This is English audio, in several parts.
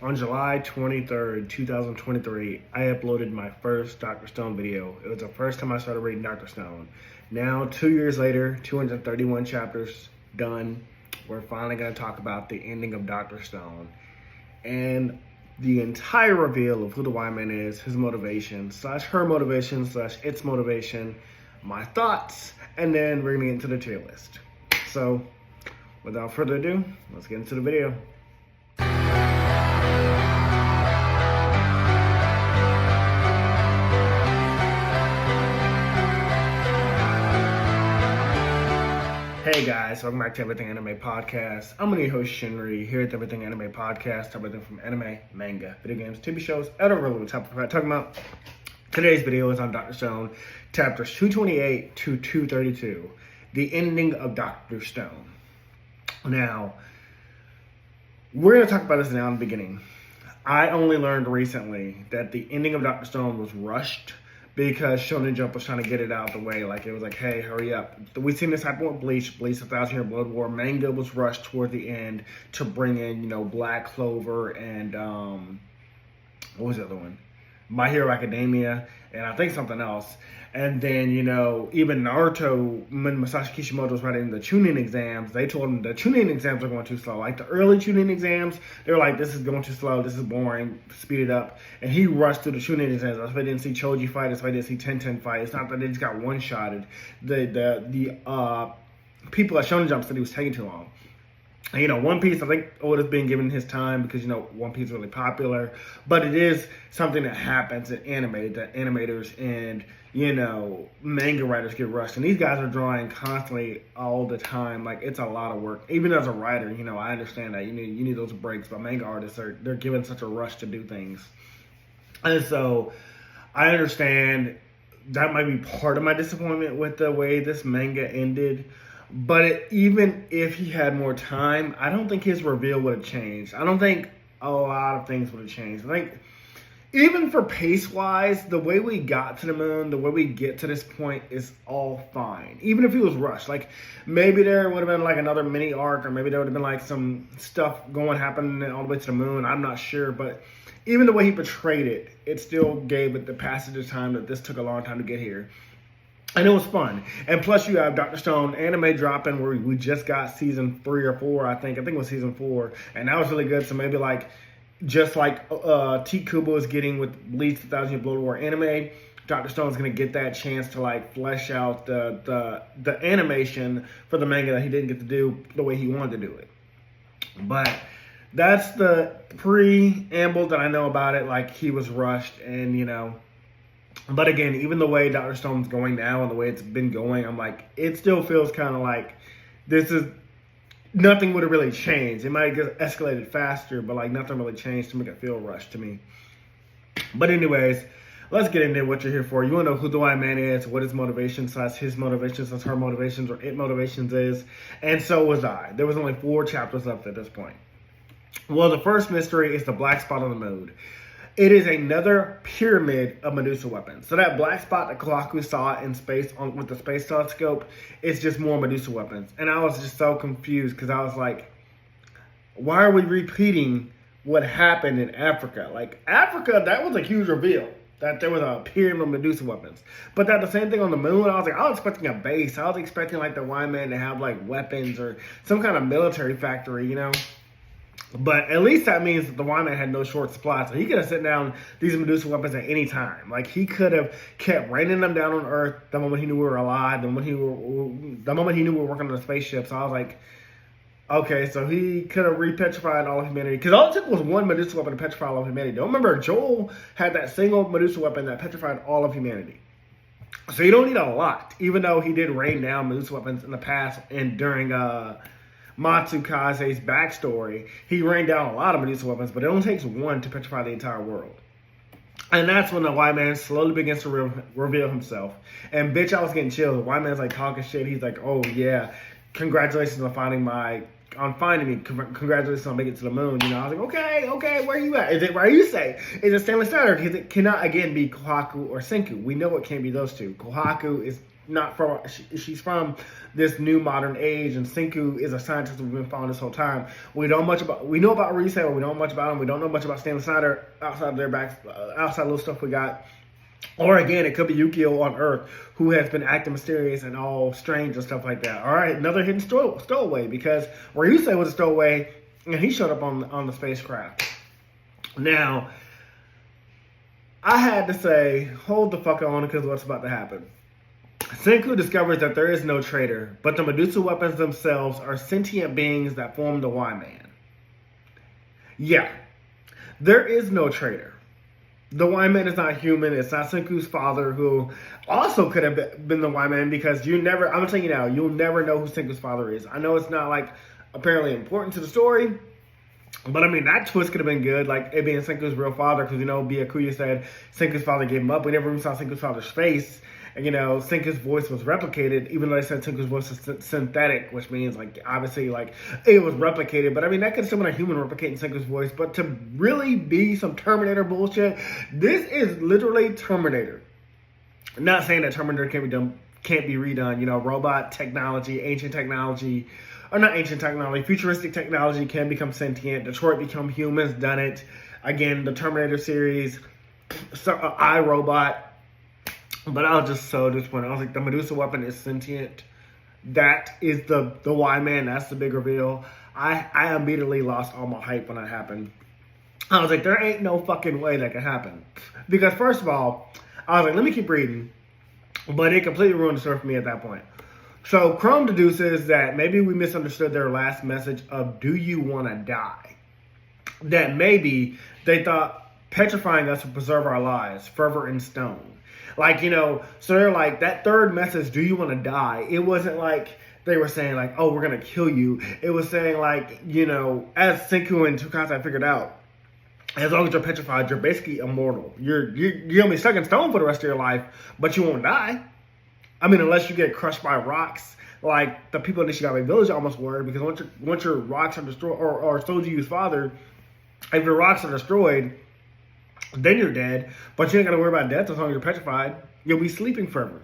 On July 23rd, 2023, I uploaded my first Dr. Stone video. It was the first time I started reading Dr. Stone. Now, 2 years later, 231 chapters done, we're finally going to talk about the ending of Dr. Stone. And the entire reveal of who the Wyman is, his motivation, slash her motivation, slash its motivation, my thoughts, and then we're going to get into the tier list. So, without further ado, let's get into the video. Hey guys, welcome back to Everything Anime Podcast. I'm your host Shinry, here at the Everything Anime Podcast, everything from anime, manga, video games, TV shows, and over the topic we're talking about. Today's video is on Dr. Stone, chapters 228 to 232, the ending of Dr. Stone. Now, we're going to talk about this now in the beginning. I only learned recently that the ending of Dr. Stone was rushed because Shonen Jump was trying to get it out of the way. Like, it was like, hey, hurry up. We've seen this happen with Bleach, 1,000 Year Blood War. Manga was rushed toward the end to bring in, Black Clover and, what was the other one? My Hero Academia, and I think something else. And then, even Naruto, when Masashi Kishimoto was writing the Chunin exams, they told him the Chunin exams are going too slow. Like, the early Chunin exams, they were like, this is going too slow, this is boring, speed it up. And he rushed through the Chunin exams. That's why I didn't see Choji fight, that's why I didn't see Tenten fight. It's not that they just got one-shotted. The people at Shonen Jump said he was taking too long. And, One Piece, I think Oda's been given his time because, One Piece is really popular. But it is something that happens in anime, that animators and, manga writers get rushed. And these guys are drawing constantly all the time. Like, it's a lot of work. Even as a writer, I understand that. You need those breaks. But manga artists, they're given such a rush to do things. And so, I understand that might be part of my disappointment with the way this manga ended. But even if he had more time, I don't think his reveal would have changed. I don't think a lot of things would have changed. I think even for pace-wise, the way we got to the moon, the way we get to this point is all fine. Even if he was rushed. Like, maybe there would have been like another mini arc, or maybe there would have been like some stuff happening all the way to the moon. I'm not sure. But even the way he portrayed it, it still gave it the passage of time that this took a long time to get here. And it was fun. And plus you have Dr. Stone anime dropping where we just got season 3 or 4, I think. I think it was season 4. And that was really good. So maybe just like T. Kubo is getting with Bleach 1,000 Year Blood War anime, Dr. Stone's going to get that chance to flesh out the animation for the manga that he didn't get to do the way he wanted to do it. But that's the preamble that I know about it. Like, he was rushed and, But again, even the way Dr. Stone's going now and the way it's been going, I'm like, it still feels kind of like nothing would have really changed. It might have escalated faster, but nothing really changed to make it feel rushed to me. But anyways, let's get into what you're here for. You want to know who the white man is, what his motivation slash his motivations slash her motivations or it motivations is. And so was I. There was only 4 chapters left at this point. Well, the first mystery is the black spot on the moon. It is another pyramid of Medusa weapons. So that black spot that Kohaku saw in space with the space telescope is just more Medusa weapons. And I was just so confused because I was like, why are we repeating what happened in Africa? Like, Africa, that was a huge reveal that there was a pyramid of Medusa weapons. But that the same thing on the moon, I was expecting a base. I was expecting the Y-Man to have weapons or some kind of military factory, But at least that means that the Y-Man had no short supply. So he could have set down these Medusa weapons at any time. He could have kept raining them down on Earth the moment he knew we were alive, the moment he knew we were working on the spaceship. So I was like, okay, so he could have repetrified all of humanity. Because all it took was one Medusa weapon to petrify all of humanity. Don't remember, Joel had that single Medusa weapon that petrified all of humanity. So you don't need a lot, even though he did rain down Medusa weapons in the past and during Matsukaze's backstory, he rained down a lot of Medusa weapons, but it only takes one to petrify the entire world. And that's when the white man slowly begins to reveal himself. And bitch, I was getting chills. The white man's talking shit. He's like, oh yeah, congratulations on finding me. Congratulations on making it to the moon. I was like, okay, where you at? Is it where you say? Is it Stanley Steiner? Because it cannot again be Kohaku or Senku. We know it can't be those two. Kohaku is not from. She's from this new modern age, and Senku is a scientist we've been following this whole time. We know about Ryusei, but we don't know much about him. We don't know much about Stanley Snyder outside of their backs, outside of little stuff we got. Or again, it could be Yukio on Earth, who has been acting mysterious and all strange and stuff like that. All right, another hidden stowaway, because Ryusei was a stowaway, and he showed up on the spacecraft. Now, I had to say, hold the fuck on, because what's about to happen. Senku discovers that there is no traitor, but the Medusa weapons themselves are sentient beings that form the Y-Man. Yeah, there is no traitor. The Y-Man is not human. It's not Senku's father, who also could have been the Y-Man, because I'm going to tell you now, you'll never know who Senku's father is. I know it's not, like, apparently important to the story, but I mean, that twist could have been good, like it being Senku's real father, because, Byakuya said Senku's father gave him up. We never even saw Senku's father's face. And, Senku's voice was replicated, even though they said Senku's voice is synthetic, which means, like, obviously, like, it was replicated. But, I mean, that could still been a human replicating Senku's voice. But to really be some Terminator bullshit, this is literally Terminator. I'm not saying that Terminator can't be redone. Robot technology, ancient technology, or not ancient technology, futuristic technology can become sentient. Detroit become humans, done it. Again, the Terminator series, iRobot. But I was just so disappointed. I was like, the Medusa weapon is sentient. That is the Y-Man. That's the big reveal. I immediately lost all my hype when that happened. I was like, there ain't no fucking way that can happen. Because first of all, I was like, let me keep reading. But it completely ruined the story for me at that point. So Chrome deduces that maybe we misunderstood their last message of, do you want to die? That maybe they thought petrifying us would preserve our lives, forever in stone. Like, so they're like, that third message, do you want to die? It wasn't like they were saying, like, oh, we're going to kill you. It was saying, like, as Senku and Tsukasa figured out, as long as you're petrified, you're basically immortal. You're going to be stuck in stone for the rest of your life, but you won't die. I mean, unless you get crushed by rocks, like the people in Nishigami Village almost were, because once your rocks are destroyed, or Sojiu's father, if your rocks are destroyed, then you're dead, but you ain't got to worry about death as long as you're petrified. You'll be sleeping forever.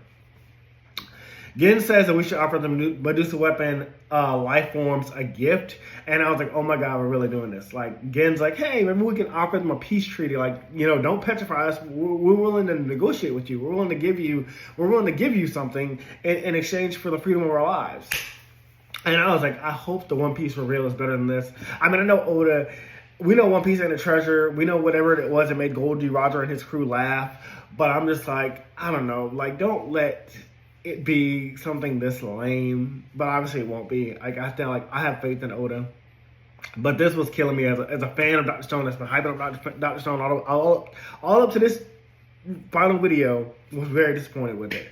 Gen says that we should offer the Medusa weapon life forms a gift, and I was like, oh my god, we're really doing this. Like, Gen's like, hey, maybe we can offer them a peace treaty. Like, don't petrify us. We're willing to negotiate with you. We're willing to give you something in exchange for the freedom of our lives. And I was like, I hope the One Piece reveal is better than this. I mean, I know Oda. We know One Piece ain't a treasure. We know whatever it was that made Goldie Roger and his crew laugh. But I'm just like, I don't know. Like, don't let it be something this lame. But obviously it won't be. Like, I feel like I have faith in Oda. But this was killing me as a fan of Dr. Stone that's been hyping up Dr. Stone all up to this final video. Was very disappointed with it.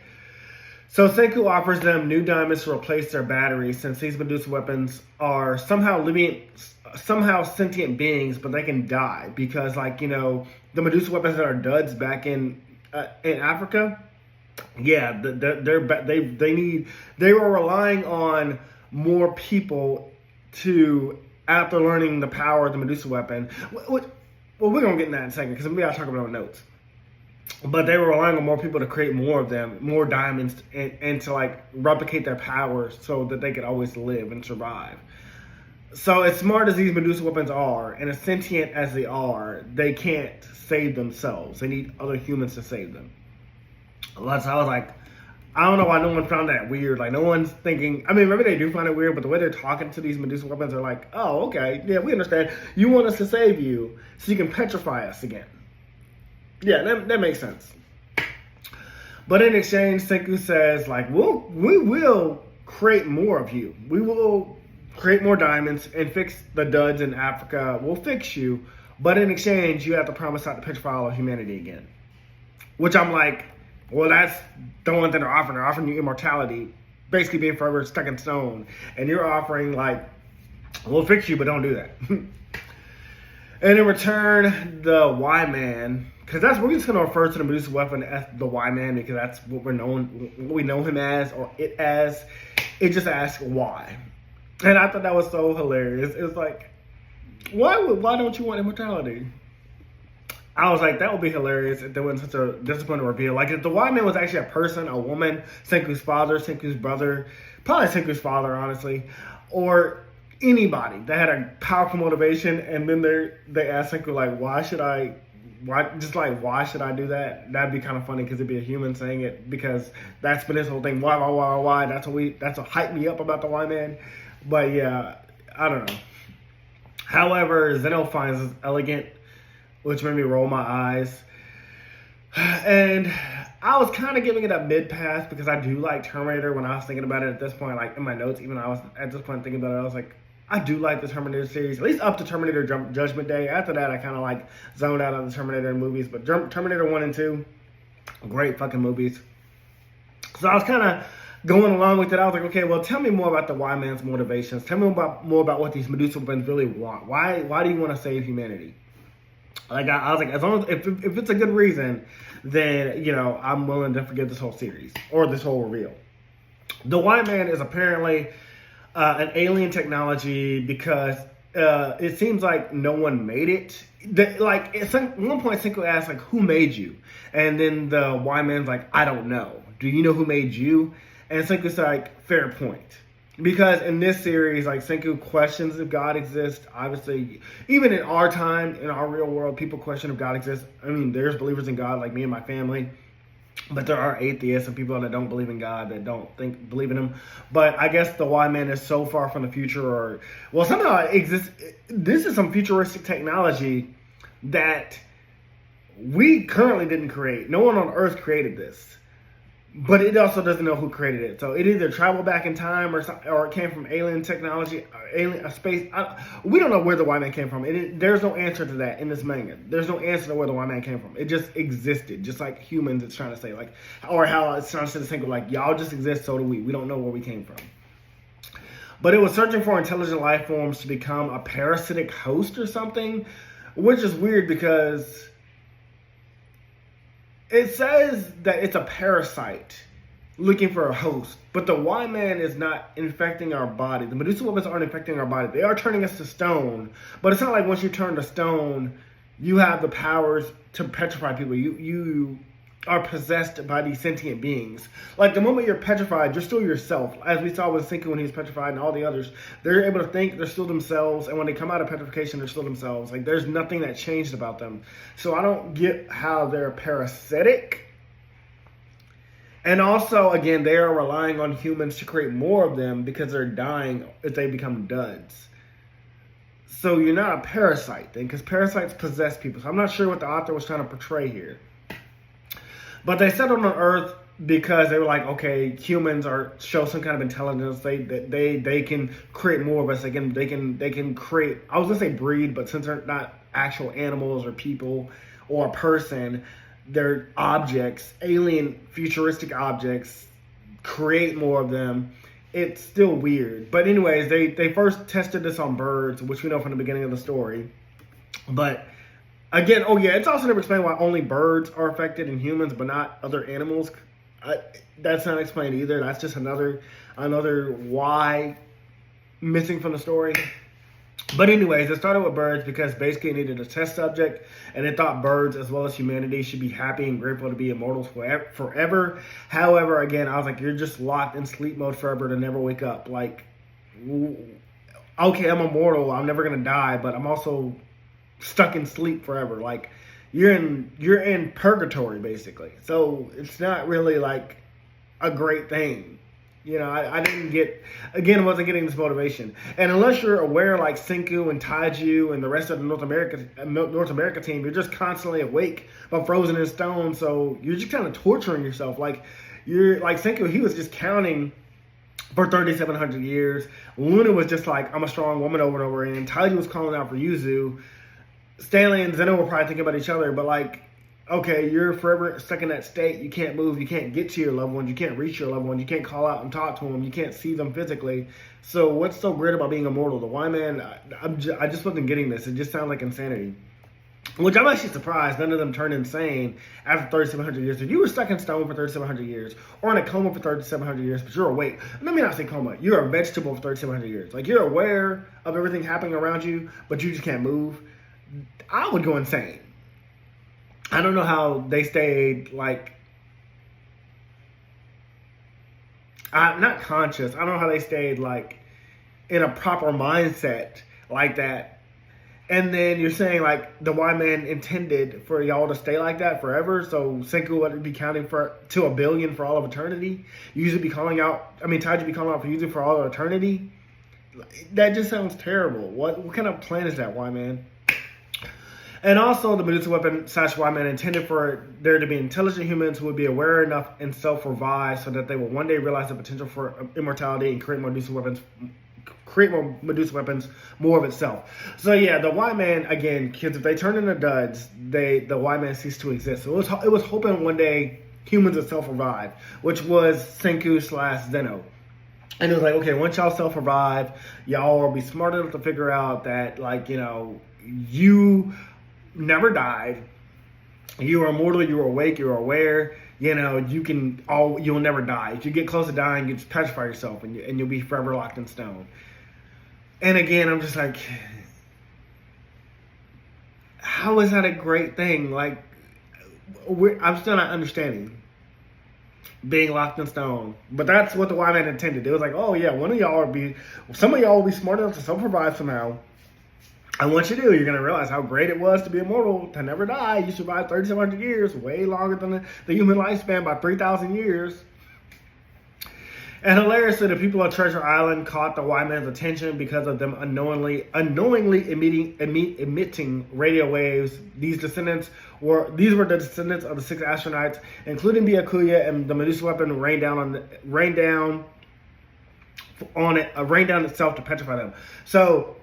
So Senku offers them new diamonds to replace their batteries, since these Medusa weapons are somehow sentient beings, but they can die because, like, the Medusa weapons that are duds back in Africa. Yeah, they were relying on more people after learning the power of the Medusa weapon. Well, we're gonna get in that in a second, because we gotta talk about our notes. But they were relying on more people to create more of them, more diamonds, and to, like, replicate their powers so that they could always live and survive. So as smart as these Medusa weapons are, and as sentient as they are, they can't save themselves. They need other humans to save them. So I was like, I don't know why no one found that weird. Like, no one's thinking, I mean, maybe they do find it weird, but the way they're talking to these Medusa weapons are like, oh, okay, yeah, we understand. You want us to save you so you can petrify us again. Yeah, that makes sense. But in exchange, Senku says, like, we will create more of you. We will create more diamonds and fix the duds in Africa. We'll fix you. But in exchange, you have to promise not to petrify all of humanity again. Which I'm like, well, that's the one thing they're offering. They're offering you immortality, basically being forever stuck in stone. And you're offering, like, we'll fix you, but don't do that. And in return, the Y-Man, because we're just going to refer to the Medusa weapon as the Y-Man, because that's what we know him as, or it as. It just asks why. And I thought that was so hilarious. It was like, why don't you want immortality? I was like, that would be hilarious if there wasn't such a disappointing reveal. Like, if the white man was actually a person, a woman, Senku's father, Senku's brother, probably Senku's father, honestly, or anybody that had a powerful motivation, and then they asked Senku, like, why should I do that? That'd be kind of funny because it'd be a human saying it, because that's been his whole thing. Why? That's what hyped me up about the white man. But yeah, I don't know. However, Zeno finds this elegant, which made me roll my eyes. And I was kind of giving it a mid-pass because I do like Terminator. When I was thinking about it at this point, like in my notes, even I was at this point thinking about it, I was like, I do like the Terminator series, at least up to Terminator Judgment Day. After that, I kind of like zoned out on the Terminator movies. But Terminator 1 and 2, great fucking movies. So I was kind of going along with it. I was like, okay, well, tell me more about the Y Man's motivations. Tell me more about what these Medusa women really want. Why do you want to save humanity? Like, I was like, as long as if it's a good reason, then, you know, I'm willing to forgive this whole series or this whole reveal. The white man is apparently an alien technology because it seems like no one made it. At one point, Senku asks, like, who made you? And then the white man's like, I don't know. Do you know who made you? And Senku's like, fair point. Because in this series, like, Senku questions if God exists. Obviously, even in our time, in our real world, people question if God exists. I mean, there's believers in God, like me and my family. But there are atheists and people that don't believe in God, that don't believe in him. But I guess the white man is so far from the future, or, well, somehow it exists. This is some futuristic technology that we currently didn't create. No one on Earth created this. But it also doesn't know who created it. So it either traveled back in time or it came from alien technology, space. We don't know where the white man came from. There's no answer to that in this manga. There's no answer to where the white man came from. It just existed, just like humans. It's trying to say, like, or how it's trying to say the thing, like, y'all just exist, so do we. We don't know where we came from. But it was searching for intelligent life forms to become a parasitic host or something, which is weird because it says that it's a parasite looking for a host, but the white man is not infecting our body. The Medusa weapons aren't infecting our body. They are turning us to stone, but it's not like once you turn to stone, you have the powers to petrify people. You are possessed by these sentient beings. Like, the moment you're petrified, you're still yourself. As we saw with Senku when he was petrified and all the others, they're able to think, they're still themselves, and when they come out of petrification, they're still themselves. Like, there's nothing that changed about them. So I don't get how they're parasitic. And also, again, they are relying on humans to create more of them because they're dying if they become duds. So you're not a parasite then, because parasites possess people. So I'm not sure what the author was trying to portray here. But they settled on Earth because they were like, okay, humans show some kind of intelligence. They can create more of us. They can create. I was gonna say breed, but since they're not actual animals or people or a person, they're objects, alien, futuristic objects. Create more of them. It's still weird. But anyways, they first tested this on birds, which we know from the beginning of the story. But again, oh yeah, it's also never explained why only birds are affected and humans, but not other animals. That's not explained either. That's just another why missing from the story. But anyways, it started with birds because basically it needed a test subject, and it thought birds as well as humanity should be happy and grateful to be immortals forever. However, again, I was like, you're just locked in sleep mode forever to never wake up. Like, okay, I'm immortal, I'm never gonna die, but I'm also stuck in sleep forever. Like, you're in purgatory basically. So it's not really like a great thing. You know, I wasn't getting this motivation. And unless you're aware, like Senku and Taiju and the rest of the North America team, you're just constantly awake but frozen in stone. So you're just kind of torturing yourself. Like, you're like Senku, he was just counting for 3,700 years. Luna was just like, I'm a strong woman over and over. And Taiju was calling out for Yuzu. Stanley and Zeno were probably thinking about each other, but like, okay, you're forever stuck in that state. You can't move. You can't get to your loved ones. You can't reach your loved ones. You can't call out and talk to them. You can't see them physically. So what's so great about being immortal? The Y Man, I just wasn't getting this. It just sounded like insanity. Which I'm actually surprised none of them turned insane after 3,700 years. If you were stuck in stone for 3,700 years, or in a coma for 3,700 years, but you're awake, let me not say coma, you're a vegetable for 3,700 years. Like, you're aware of everything happening around you, but you just can't move. I would go insane. I don't know how they stayed like, not conscious. I don't know how they stayed like in a proper mindset like that. And then you're saying like the Y Man intended for y'all to stay like that forever, so Senku would be counting to 1 billion for all of eternity. Usually be calling out. I mean, Taiji be calling out for using for all of eternity. That just sounds terrible. What kind of plan is that, Y Man? And also, the Medusa weapon / Y Man intended for there to be intelligent humans who would be aware enough and self-revive so that they will one day realize the potential for immortality and create more Medusa weapons, more of itself. So yeah, the Y Man, again, kids, if they turn into duds, the Y Man ceased to exist. So it was hoping one day humans would self-revive, which was Senku / Zeno. And it was like, okay, once y'all self-revive, y'all will be smart enough to figure out that, like, you know, you never died. You are immortal, you are awake, you are aware. You know, you'll never die. If you get close to dying, you just petrify yourself and you'll be forever locked in stone. And again, I'm just like, how is that a great thing? Like, I'm still not understanding being locked in stone. But that's what the Y Man intended. It was like, oh yeah, some of y'all will be smart enough to self-revive somehow. And once you do, you're going to realize how great it was to be immortal, to never die. You survived 3,700 years, way longer than the human lifespan by 3,000 years. And hilariously, the people of Treasure Island caught the Y Man's attention because of them unknowingly emitting radio waves. These were the descendants of the 6 astronauts, including Byakuya, and the Medusa weapon rained down itself to petrify them. So,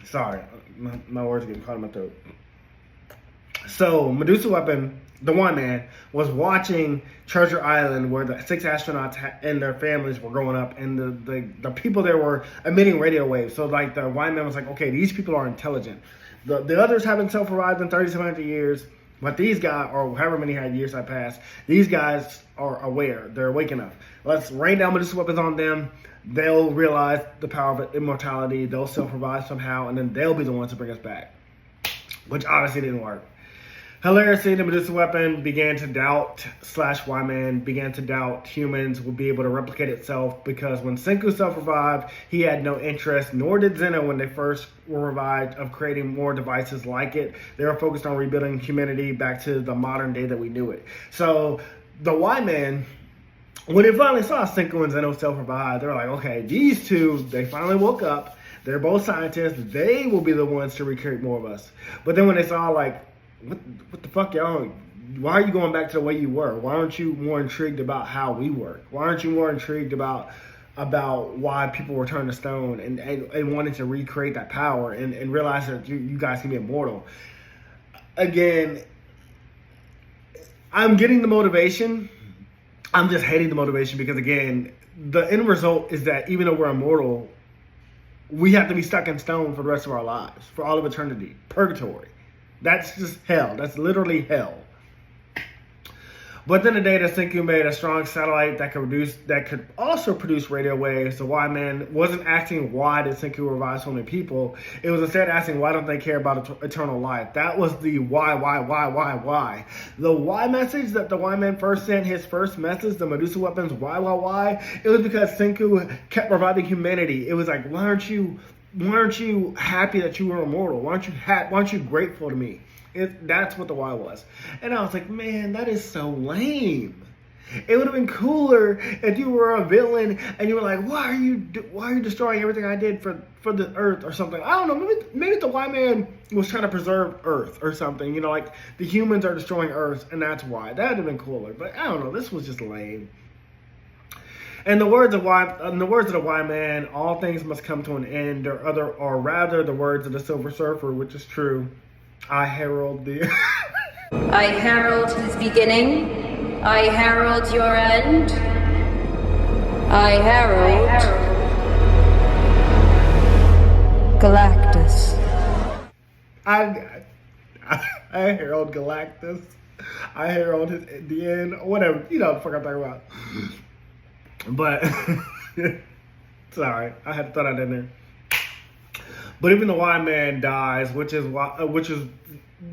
sorry, my words are getting caught in my throat. So, Medusa weapon, the Y Man, was watching Treasure Island where the 6 astronauts and their families were growing up, and the people there were emitting radio waves. So like the Y Man was like, okay, these people are intelligent. The others haven't self-revived in 3,700 years, but these guys, or however many years I passed, these guys are aware. They're awake enough. Let's rain down Medusa weapons on them. They'll realize the power of immortality. They'll self-revive somehow, and then they'll be the ones to bring us back. Which obviously didn't work. Hilariously, the Medusa weapon began to doubt / Y Man began to doubt humans would be able to replicate itself, because when Senku self-revived, he had no interest, nor did Zeno when they first were revived, of creating more devices like it. They were focused on rebuilding humanity back to the modern day that we knew it. So the Y Man, when they finally saw Senku and Zeno self-revive, they were like, okay, these two, they finally woke up. They're both scientists. They will be the ones to recreate more of us. But then when they saw, like, what the fuck, y'all? Why are you going back to the way you were? Why aren't you more intrigued about how we work? Why aren't you more intrigued about why people were turned to stone and wanted to recreate that power and realize that you guys can be immortal? Again, I'm getting the motivation. I'm just hating the motivation because, again, the end result is that even though we're immortal, we have to be stuck in stone for the rest of our lives, for all of eternity. Purgatory. That's just hell. That's literally hell. But then the day that Senku made a strong satellite that could also produce radio waves, the Y Man wasn't asking why did Senku revive so many people. It was instead asking why don't they care about eternal life. That was the why. The why message that the Y Man first sent, his first message, the Medusa weapons, why? It was because Senku kept reviving humanity. It was like, why aren't you happy that you were immortal? Why aren't you grateful to me? That's what the why was. And I was like, man, that is so lame. It would have been cooler if you were a villain and you were like, why are you destroying everything I did for the Earth or something? I don't know. Maybe the Y Man was trying to preserve Earth or something. You know, like the humans are destroying Earth and that's why. That would have been cooler. But I don't know. This was just lame. And the words of the Y Man, all things must come to an end, or rather the words of the Silver Surfer, which is true. I herald the I herald his beginning. I herald your end. I herald Galactus. I herald Galactus. I herald the end. Whatever. You know what the fuck I'm talking about. But sorry, I had to throw that in there. But even the Y Man dies, which is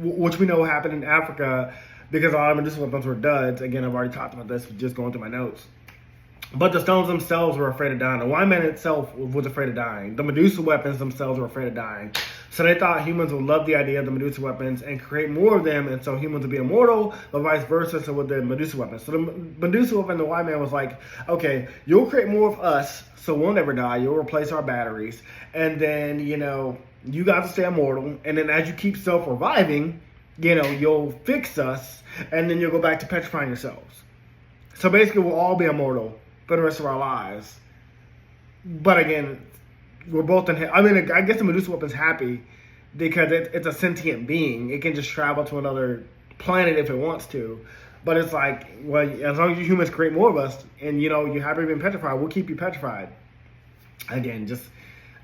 which we know happened in Africa because a lot of Medusa weapons were duds. Again, I've already talked about this, just going through my notes. But the stones themselves were afraid of dying. The Wyman itself was afraid of dying. The Medusa weapons themselves were afraid of dying. So they thought humans would love the idea of the Medusa weapons and create more of them, and so humans would be immortal, but vice versa, so with the Medusa weapons. So the Medusa weapon, the Wyman was like, okay, you'll create more of us, so we'll never die. You'll replace our batteries. And then, you know, you guys will stay immortal. And then as you keep self-reviving, you know, you'll fix us, and then you'll go back to petrifying yourselves. So basically, we'll all be immortal for the rest of our lives. But again, we're both in hell. I mean, I guess the Medusa weapon's happy because it's a sentient being. It can just travel to another planet if it wants to. But it's like, well, as long as you humans create more of us and, you know, you're happy being petrified, we'll keep you petrified. Again, just...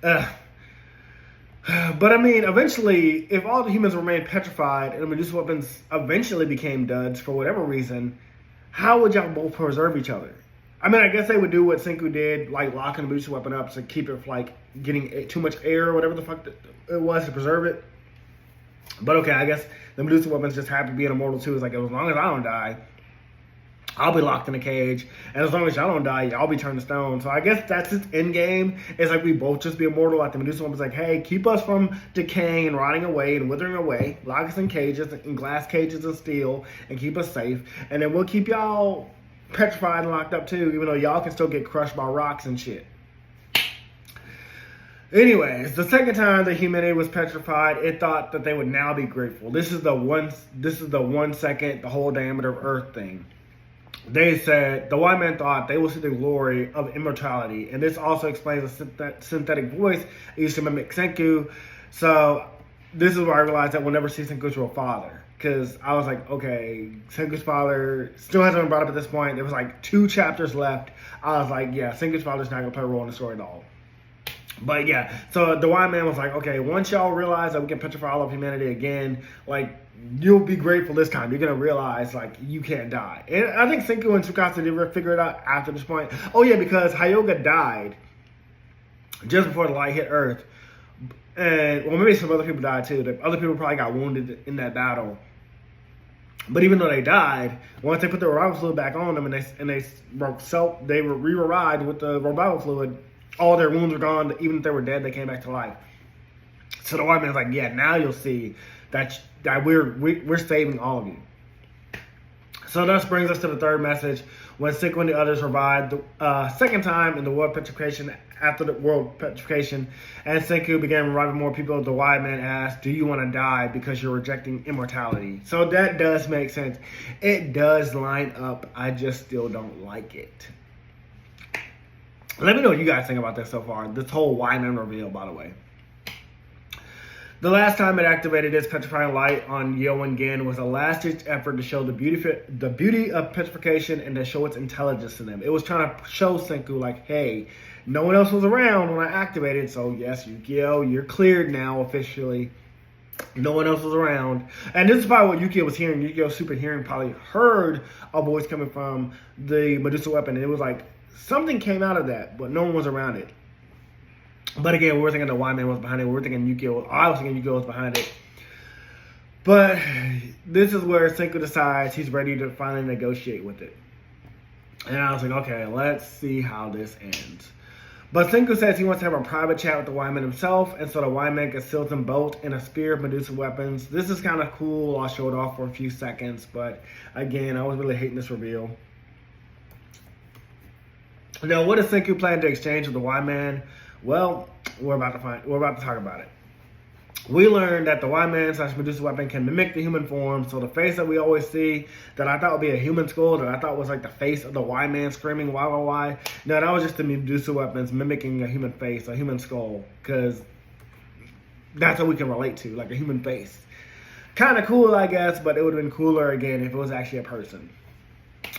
But I mean, eventually, if all the humans remained petrified and the Medusa weapons eventually became duds for whatever reason, how would y'all both preserve each other? I mean, I guess they would do what Senku did, like locking the Medusa weapon up to keep it from like getting too much air or whatever the fuck it was to preserve it. But okay, I guess the Medusa weapon's just happy being immortal too. It's like, as long as I don't die, I'll be locked in a cage. And as long as y'all don't die, I'll be turned to stone. So I guess that's its end game. It's like we both just be immortal. Like the Medusa weapon's like, hey, keep us from decaying and rotting away and withering away. Lock us in cages, in glass cages of steel, and keep us safe. And then we'll keep y'all petrified and locked up too, even though y'all can still get crushed by rocks and shit. Anyways, the second time that humanity was petrified, it thought that they would now be grateful. This is the 1 second, the whole diameter of Earth thing. They said the white man thought they will see the glory of immortality, and this also explains the synthetic voice used to mimic Senku. So this is where I realized that we'll never see Senku's real father. Because I was like, okay, Senku's father still hasn't been brought up at this point. There was like 2 chapters left. I was like, yeah, Senku's father's not going to play a role in the story at all. But yeah, so the White Man was like, okay, once y'all realize that we can petrify all of humanity again, like, you'll be grateful this time. You're going to realize, like, you can't die. And I think Senku and Tsukasa did figure it out after this point. Oh yeah, because Hyoga died just before the light hit Earth. And, well, maybe some other people died too. The other people probably got wounded in that battle. But even though they died, once they put the revival fluid back on them and they were re-revived with the revival fluid, all their wounds were gone. Even if they were dead, they came back to life. So the white man's like, yeah, now you'll see that we're saving all of you. So this brings us to the third message. When Senku and the others revived the second time in the world petrification, after the world petrification, and Senku began reviving more people, the White Man asked, do you want to die because you're rejecting immortality? So that does make sense. It does line up. I just still don't like it. Let me know what you guys think about this so far. This whole White Man reveal, by the way. The last time it activated its petrifying light on Yo and Gen was a last-ditch effort to show the beauty of petrification and to show its intelligence to them. It was trying to show Senku, like, hey, no one else was around when I activated, so yes, Yukio, you're cleared now officially. No one else was around. And this is probably what Yukio was hearing. Yukio's super hearing probably heard a voice coming from the Medusa weapon, and it was like, something came out of that, but no one was around it. But again, we were thinking the White Man was behind it. We were thinking Yukio. I was thinking Yukio was behind it. But this is where Senku decides he's ready to finally negotiate with it. And I was like, okay, let's see how this ends. But Senku says he wants to have a private chat with the White Man himself, and so the White Man conceals them both in a spear of Medusa weapons. This is kind of cool. I'll show it off for a few seconds, but again, I was really hating this reveal. Now, what does Senku plan to exchange with the White Man? Well, we're about to talk about it. We learned that the White Man / Medusa weapon can mimic the human form. So the face that we always see, that I thought would be a human skull, that I thought was like the face of the White Man screaming why, why, why. No, that was just the Medusa weapons mimicking a human face, a human skull, because that's what we can relate to, like a human face. Kind of cool, I guess, but it would have been cooler again if it was actually a person.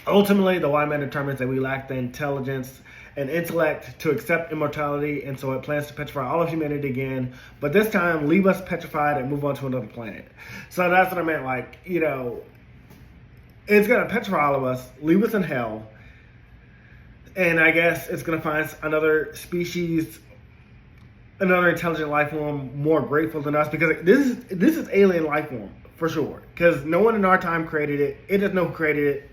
Ultimately, the White Man determines that we lack the intelligence and intellect to accept immortality, and so it plans to petrify all of humanity again, but this time leave us petrified and move on to another planet. So that's what I meant, like, you know, it's going to petrify all of us, leave us in hell, and I guess it's going to find another species another intelligent life form more grateful than us, because this is alien life form for sure. Because no one in our time created it. It doesn't know who created it,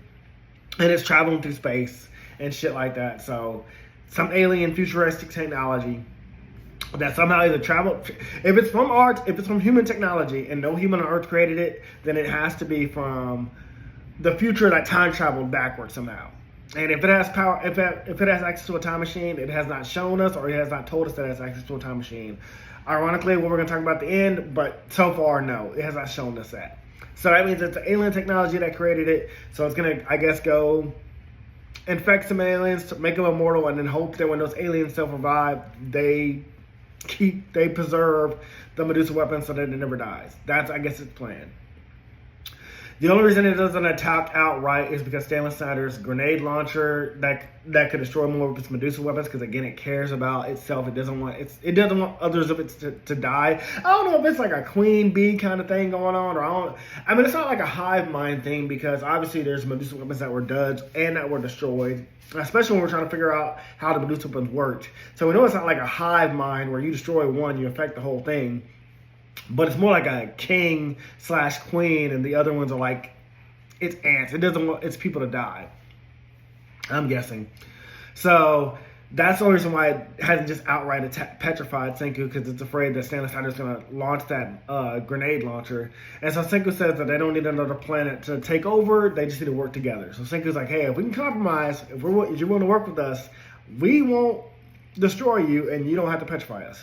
and it's traveling through space and shit like that. So some alien futuristic technology that somehow either traveled. If it's from art, if it's from human technology, and no human on Earth created it, then it has to be from the future that time traveled backwards somehow. And if it has power, if it has access to a time machine, it has not shown us, or it has not told us that it has access to a time machine. Ironically, what we're going to talk about at the end, but so far, no, it has not shown us that. So that means it's the alien technology that created it. So it's going to, I guess, go infect some aliens to make them immortal, and then hope that when those aliens still survive, they preserve the Medusa weapon so that it never dies. That's, I guess, its plan. The only reason it doesn't attack outright is because Stanley Snyder's grenade launcher that could destroy more of its Medusa weapons, because again, it cares about itself. It doesn't want others of it to die. I don't know if it's like a queen bee kind of thing going on, or I mean, it's not like a hive mind thing, because obviously there's Medusa weapons that were duds and that were destroyed, especially when we're trying to figure out how the Medusa weapons worked. So we know it's not like a hive mind where you destroy one, you affect the whole thing. But it's more like a king/queen, and the other ones are like, it's ants. It doesn't want its people to die, I'm guessing. So that's the only reason why it hasn't just outright petrified Senku, because it's afraid that Stanley Snyder's going to launch that grenade launcher. And so Senku says that they don't need another planet to take over. They just need to work together. So Senku's like, hey, if we can compromise, if you're willing to work with us, we won't destroy you, and you don't have to petrify us.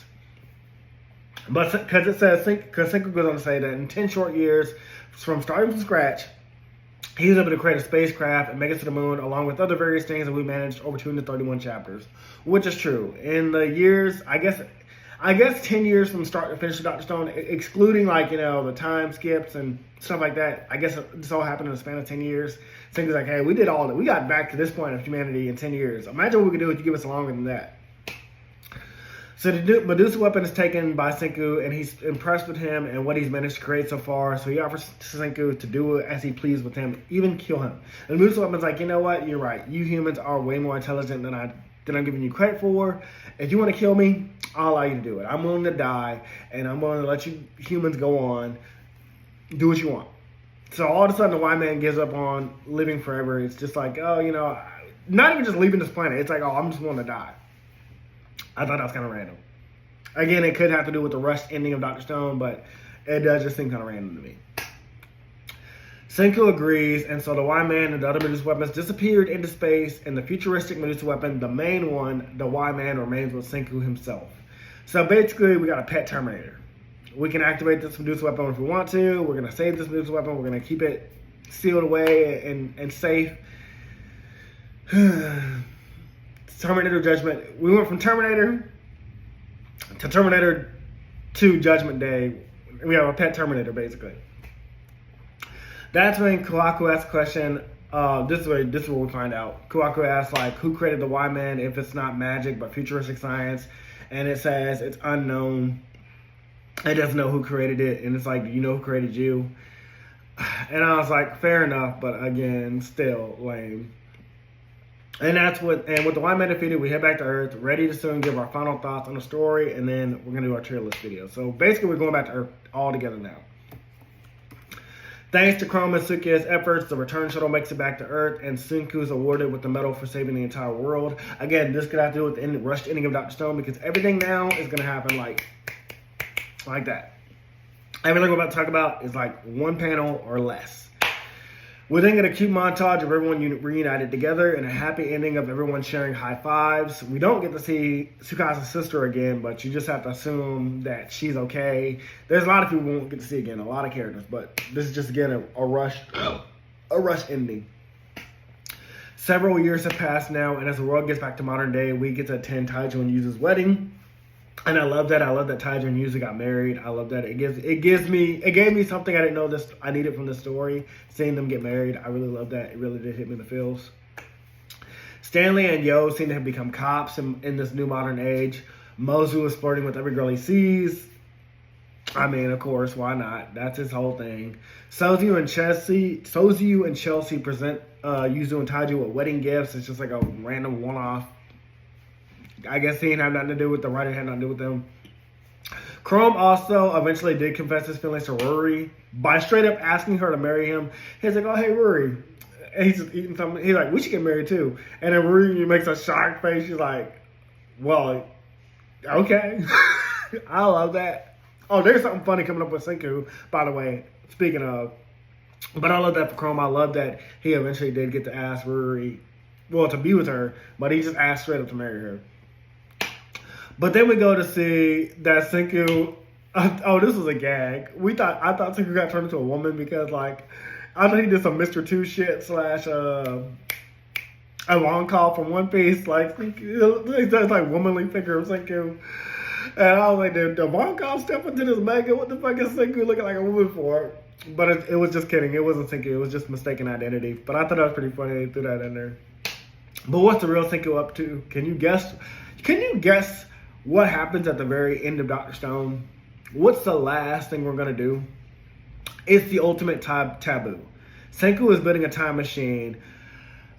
But because Senku goes on to say that in 10 short years, from starting from scratch, he's able to create a spacecraft and make it to the moon, along with other various things that we managed over 231 chapters, which is true. In the years, I guess 10 years from start to finish of Dr. Stone, excluding the time skips and stuff like that, I guess this all happened in the span of 10 years. Senku's like, hey, we did all that. We got back to this point of humanity in 10 years. Imagine what we could do if you give us longer than that. So the Medusa weapon is taken by Senku, and he's impressed with him and what he's managed to create so far. So he offers Senku to do as he pleases with him, even kill him. And the Medusa weapon's like, you know what? You're right. You humans are way more intelligent than I'm giving you credit for. If you want to kill me, I'll allow you to do it. I'm willing to die, and I'm willing to let you humans go on. Do what you want. So all of a sudden, the white man gives up on living forever. It's just like, not even just leaving this planet. It's like, I'm just willing to die. I thought that was kind of random. Again, it could have to do with the rushed ending of Dr. Stone, but it does just seem kind of random to me. Senku agrees, and so the Y Man and the other Medusa weapons disappeared into space, and the futuristic Medusa weapon, the main one, the Y Man, remains with Senku himself. So basically, we got a pet Terminator. We can activate this Medusa weapon if we want to. We're going to save this Medusa weapon. We're going to keep it sealed away and safe. Terminator Judgment. We went from Terminator to Terminator 2 Judgment Day. We have a pet Terminator, basically. That's when Kawaku asks a question. This is where we find out. Kawaku asks, who created the Y-Man if it's not magic but futuristic science? And it says it's unknown. It doesn't know who created it. And it's like, you know who created you? And I was like, fair enough, but again, still lame. And with the Y-Man defeated, we head back to Earth, ready to soon give our final thoughts on the story, and then we're going to do our tier list video. So basically, we're going back to Earth all together now. Thanks to Chrome and Sukiya's efforts, the return shuttle makes it back to Earth, and Senku is awarded with the medal for saving the entire world. Again, this could have to do with the rushed ending of Dr. Stone, because everything now is going to happen like that. Everything we're about to talk about is like one panel or less. We then get a cute montage of everyone reunited together and a happy ending of everyone sharing high fives. We don't get to see Tsukasa's sister again, but you just have to assume that she's okay. There's a lot of people we won't get to see again, a lot of characters, but this is just, again, a rush ending. Several years have passed now, and as the world gets back to modern day, we get to attend Taiju and Yuzu's wedding. And I love that. I love that Taiju and Yuzu got married. I love that. It gave me something I didn't know I needed from the story. Seeing them get married, I really love that. It really did hit me in the feels. Stanley and Yo seem to have become cops in this new modern age. Mozu is flirting with every girl he sees. I mean, of course, why not? That's his whole thing. Sozu and Chelsea present Yuzu and Taiju with wedding gifts. It's just like a random one-off. I guess he didn't have nothing to do with the writer, had nothing to do with them. Chrome also eventually did confess his feelings to Rory by straight up asking her to marry him. He's like, oh, hey, Rory. And he's just eating something. He's like, we should get married too. And then Rory makes a shocked face. She's like, well, okay. I love that. Oh, there's something funny coming up with Senku, by the way, speaking of. But I love that for Chrome. I love that he eventually did get to ask Rory, well, to be with her, but he just asked straight up to marry her. But then we go to see that Senku, oh, this was a gag. I thought Senku got turned into a woman because, like, I thought he did some Mr. Two shit / a long call from One Piece. Like, it's like womanly figure of Senku. And I was like, did long call step into this manga? What the fuck is Senku looking like a woman for? But it was just kidding. It wasn't Senku. It was just mistaken identity. But I thought that was pretty funny. They threw that in there. But what's the real Senku up to? Can you guess? What happens at the very end of Dr. Stone? What's the last thing we're going to do? It's the ultimate taboo. Senku is building a time machine,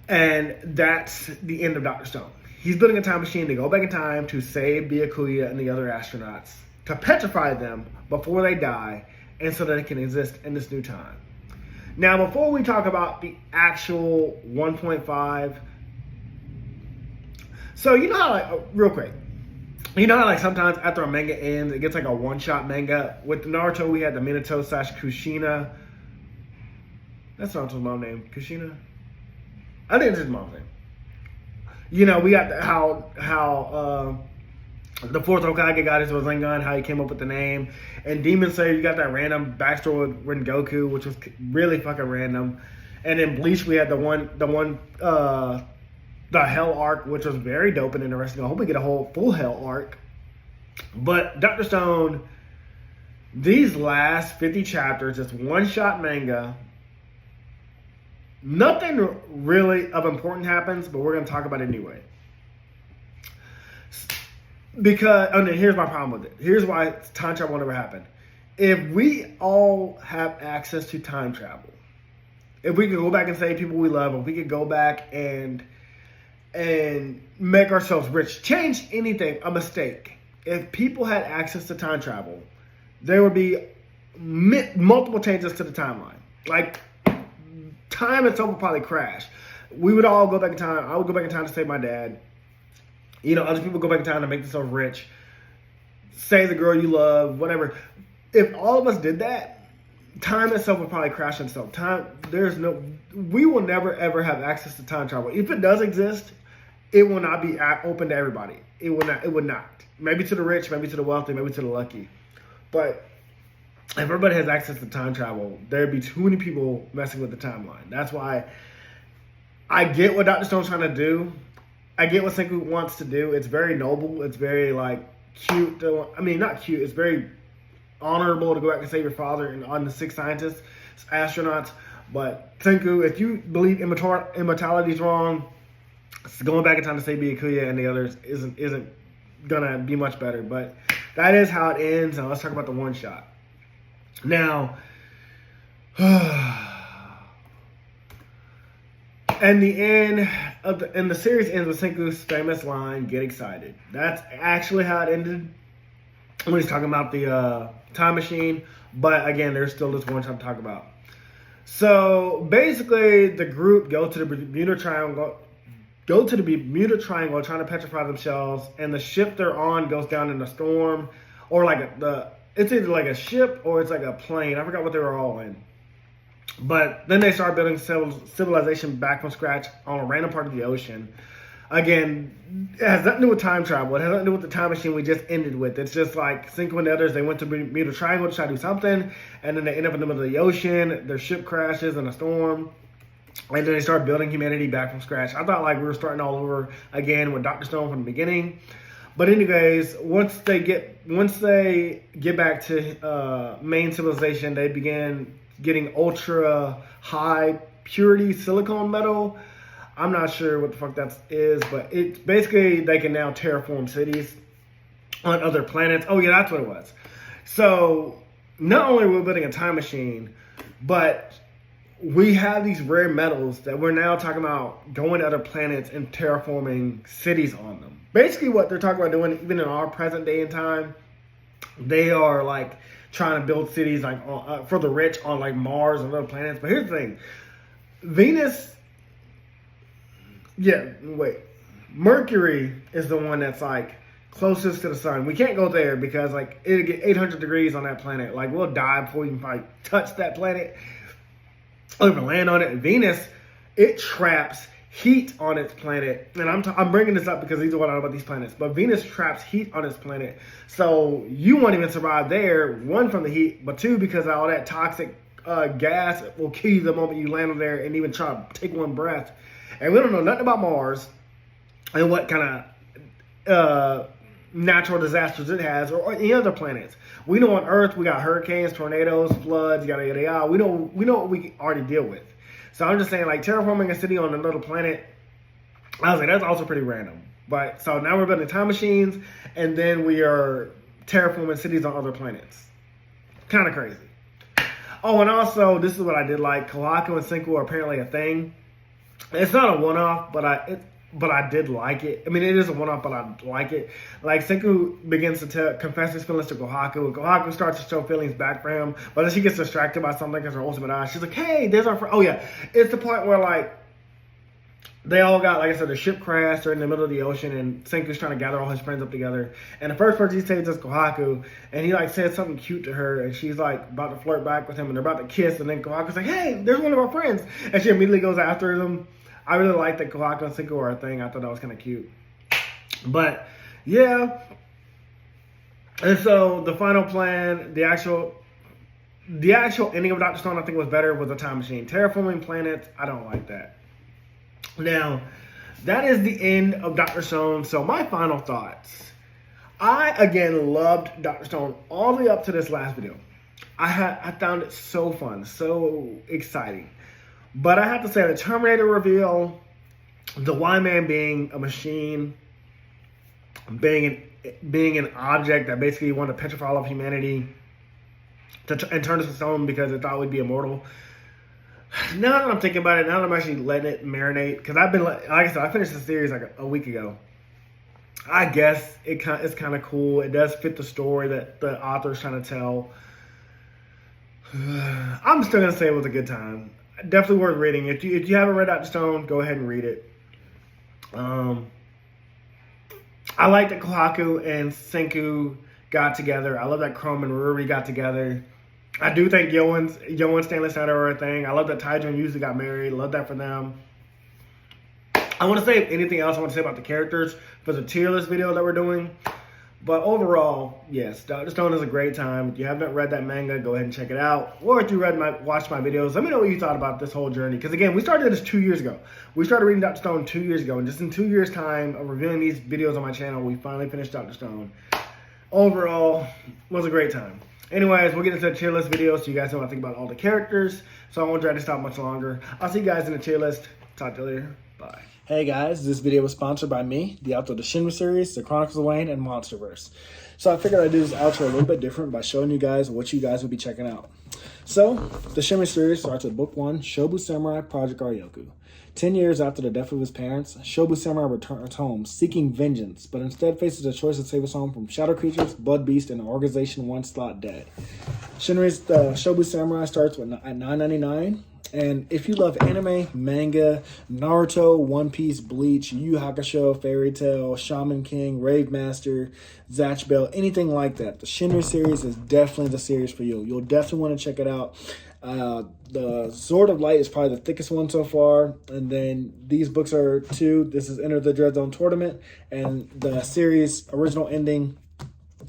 and that's the end of Dr. Stone. He's building a time machine to go back in time to save Byakuya and the other astronauts, to petrify them before they die, and so that they can exist in this new time. Now, before we talk about the actual 1.5, so you know how, like, real quick, you know how, like, sometimes after a manga ends, it gets like a one-shot manga? With Naruto, we had the Minato / Kushina. That's Naruto's mom's name. Kushina? I think it's his mom's name. You know, we got how the fourth Hokage got his Rasengan, how he came up with the name. And Demon Slayer, you got that random backstory with Rengoku, which was really fucking random. And in Bleach, we had the Hell arc, which was very dope and interesting. I hope we get a whole full Hell arc. But Dr. Stone, these last 50 chapters, just one-shot manga. Nothing really of importance happens, but we're going to talk about it anyway. Because, and here's my problem with it. Here's why time travel will never happen. If we all have access to time travel, if we could go back and save people we love, if we could go back and make ourselves rich, change anything, a mistake. If people had access to time travel, there would be multiple changes to the timeline. Like, time itself would probably crash. We would all go back in time. I would go back in time to save my dad. You know, other people go back in time to make themselves rich. Save the girl you love, whatever. If all of us did that, time itself would probably crash itself. We will never ever have access to time travel. If it does exist, it will not be open to everybody. It would not. Maybe to the rich, maybe to the wealthy, maybe to the lucky. But if everybody has access to time travel, there'd be too many people messing with the timeline. That's why I get what Dr. Stone's trying to do. I get what Senku wants to do. It's very noble. It's very, like, cute. Not cute. It's very honorable to go back and save your father and on the 6 scientists, astronauts. But Senku, if you believe immortality is wrong, going back in time to save Byakuya and the others isn't gonna be much better. But that is how it ends. And let's talk about the one shot. Now, and the series ends with Senku's famous line, "Get excited." That's actually how it ended when he's talking about the time machine. But again, there's still this one shot to talk about. So basically, the group go to the Bermuda Triangle, trying to petrify themselves, and the ship they're on goes down in a storm, or it's either like a ship or it's like a plane. I forgot what they were all in. But then they start building civilization back from scratch on a random part of the ocean. Again, it has nothing to do with time travel. It has nothing to do with the time machine we just ended with. It's just like Senku and the others, they went to Bermuda Triangle to try to do something, and then they end up in the middle of the ocean. Their ship crashes in a storm, and then they start building humanity back from scratch. I thought like we were starting all over again with Dr. Stone from the beginning. But anyways, once they get back to main civilization, they begin getting ultra high purity silicon metal. I'm not sure what the fuck that is, but it's basically they can now terraform cities on other planets. Oh yeah, that's what it was. So not only are we building a time machine, but we have these rare metals that we're now talking about going to other planets and terraforming cities on them. Basically what they're talking about doing, even in our present day and time, they are like trying to build cities like for the rich on like Mars and other planets. But here's the thing, Venus, Mercury is the one that's like closest to the sun. We can't go there because like it'll get 800 degrees on that planet. Like we'll die before we can like touch that planet or even land on it. Venus, it traps heat on its planet, and I'm bringing this up because these are what I know about these planets. But Venus traps heat on its planet, so you won't even survive there. One, from the heat, but two, because all that toxic gas will kill you the moment you land on there and even try to take one breath. And we don't know nothing about Mars and what kind of natural disasters it has, or any other planets. We know on Earth we got hurricanes, tornadoes, floods, yada yada yada. We know what we already deal with. So I'm just saying, like, terraforming a city on another planet, I was like, that's also pretty random. But so now we're building time machines, and then we are terraforming cities on other planets. Kind of crazy. Oh, and also, this is what I did like. Kohaku and Senku are apparently a thing. It's not a one-off, but I did like it. I mean, it is a one-off, but I like it. Like, Senku begins to confess his feelings to Kohaku, and Kohaku starts to show feelings back for him, but then she gets distracted by something because her ultimate eye. She's like, hey, there's our friend. Oh, yeah. It's the point where, like, they all got, like I said, the ship crashed. They're in the middle of the ocean, and Senku's trying to gather all his friends up together. And the first person he saves is Kohaku, and he, like, said something cute to her, and she's, like, about to flirt back with him, and they're about to kiss, and then Kohaku's like, hey, there's one of our friends. And she immediately goes after them. I really like that Kohaku and Senku are a thing. I thought that was kind of cute. But, yeah. And so, the final plan, the actual ending of Dr. Stone, I think, was better with a time machine. Terraforming planets, I don't like that. Now, that is the end of Dr. Stone. So, my final thoughts. I, again, loved Dr. Stone all the way up to this last video. I found it so fun, so exciting. But I have to say, the Terminator reveal, the Y-Man being a machine, being an object that basically wanted to petrify all of humanity and turn us to stone because it thought we'd be immortal. Now that I'm thinking about it, now that I'm actually letting it marinate, because I've been, like I said, I finished the series like a week ago. I guess it's kind of cool. It does fit the story that the author's trying to tell. I'm still going to say it was a good time. Definitely worth reading. If you haven't read Dr. Stone, go ahead and read it. I like that Kohaku and Senku got together. I love that Chrome and Ruri got together. I do think Yo and Stanley Snyder are a thing. I love that Taiju and Yuzu got married. Love that for them. I want to say anything else I want to say about the characters for the tier list video that we're doing. But overall, yes, Dr. Stone is a great time. If you haven't read that manga, go ahead and check it out. Or if you watched my videos, let me know what you thought about this whole journey. Because again, we started this 2 years ago. We started reading Dr. Stone 2 years ago. And just in 2 years' time of reviewing these videos on my channel, we finally finished Dr. Stone. Overall, it was a great time. Anyways, we'll get into the tier list video so you guys know what I think about all the characters. So I won't drag this out much longer. I'll see you guys in the tier list. Talk to you later. Bye. Hey guys, this video was sponsored by me, the author of the Shinry series, the Chronicles of Wayne, and Monsterverse. So I figured I'd do this outro a little bit different by showing you guys what you guys would be checking out. So, the Shinry series starts with Book 1, Shobu Samurai Project Aryoku. 10 years after the death of his parents, Shobu Samurai returns home seeking vengeance, but instead faces a choice to save his home from shadow creatures, blood beasts, and an organization once thought dead. Shinry's Shobu Samurai starts at $9.99. And if you love anime, manga, Naruto, One Piece, Bleach, Yu Yu Hakusho, Fairy Tail, Shaman King, Rave Master, Zatch Bell, anything like that, the Shinry series is definitely the series for you. You'll definitely want to check it out. The Sword of Light is probably the thickest one so far. And then these books are 2. This is Enter the Dread Zone Tournament. And the series original ending,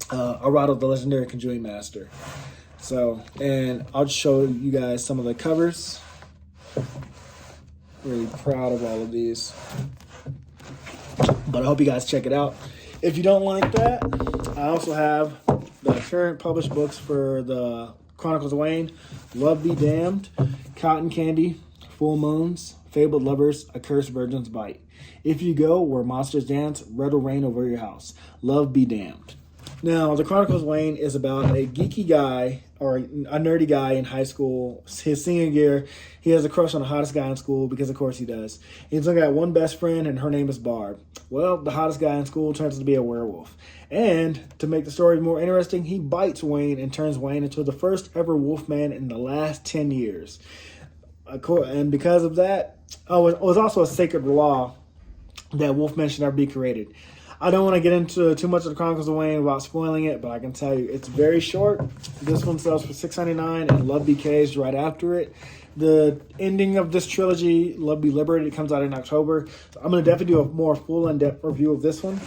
Arado, the Legendary Conjuring Master. So, and I'll just show you guys some of the covers. Really proud of all of these. But I hope you guys check it out. If you don't like that, I also have the current published books for the Chronicles of Wayne, Love Be Damned, Cotton Candy, Full Moons, Fabled Lovers, A Cursed Virgin's Bite. If You Go Where Monsters Dance, Red will Reign Over Your House. Love Be Damned. Now, the Chronicles of Wayne is about a geeky guy or a nerdy guy in high school. His senior year, he has a crush on the hottest guy in school because, of course, he does. He's only got one best friend, and her name is Barb. Well, the hottest guy in school turns out to be a werewolf. And to make the story more interesting, he bites Wayne and turns Wayne into the first ever wolfman in the last 10 years. And because of that, it was also a sacred law that wolfmen should never be created. I don't want to get into too much of the Chronicles of Wayne without spoiling it, but I can tell you it's very short. This one sells for $6.99, and Love BK's right after it. The ending of this trilogy, Love Be Liberated, comes out in October. So I'm going to definitely do a more full in-depth review of this one.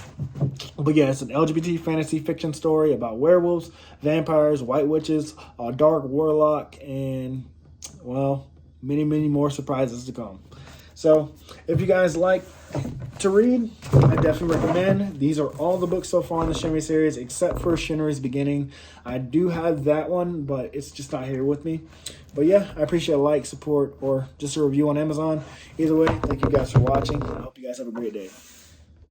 But yeah, it's an LGBT fantasy fiction story about werewolves, vampires, white witches, a dark warlock, and, well, many, many more surprises to come. So if you guys like to read, I definitely recommend. These are all the books so far in the Shinry series, except for Shinry's Beginning. I do have that one, but it's just not here with me. But yeah, I appreciate a like, support, or just a review on Amazon. Either way, thank you guys for watching. I hope you guys have a great day.